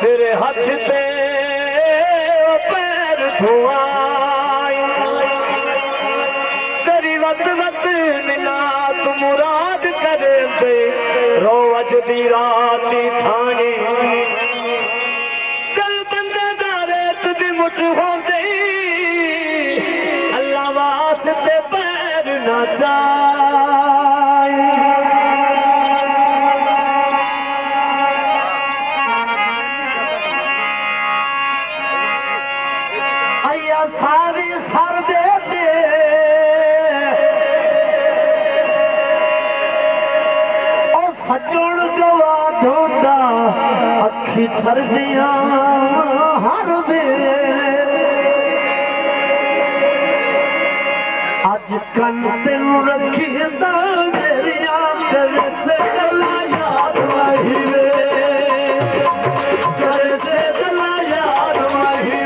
तेरे हाथ पे पैर धुआई तेरी वत वत मिलात मुराद करे दे रोज दी राती थाने कल बंदे दारे तुझे मुठ होंदे अल्लाह वास्ते पैर ना जाए सारी सर दे दे ओ सजण जवा ढोंदा अखी थर दिया हर वे अज कन तेन रखींदा मेरिया कर से गला याद वही वे कर से गला याद वही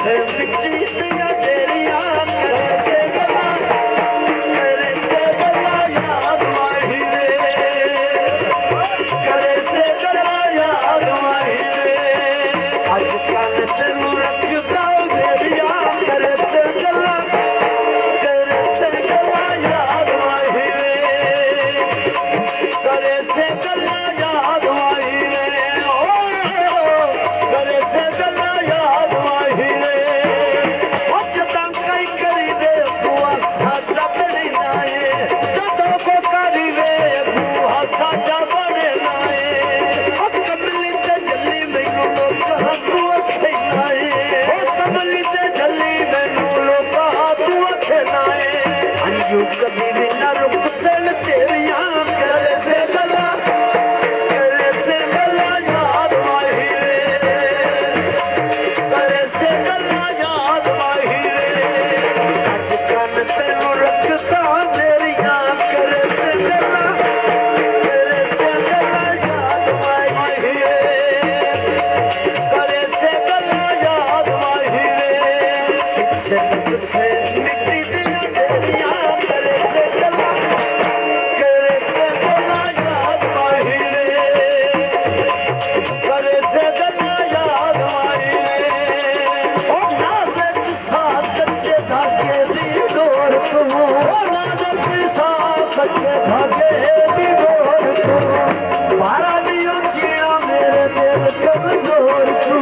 से बिची दिया तेरिया करे से गला याद माही रे करे से गला याद माही रे आज कल तेनू रखदा मेरिया करे से गला याद माही रे करे से गला याद माही रे ओ करे से गला याद माही रे कभी भी न रुक चल तेरिया करे से गला याद माही रे करे से गला याद माही रे आज कन तेनू रखता मेरिया करे से गला याद माही रे करे से गला याद माही रे पीछे से मिट्टी दिया तेरिया बारा भी चीड़ा मेरे दिल कमजोर तू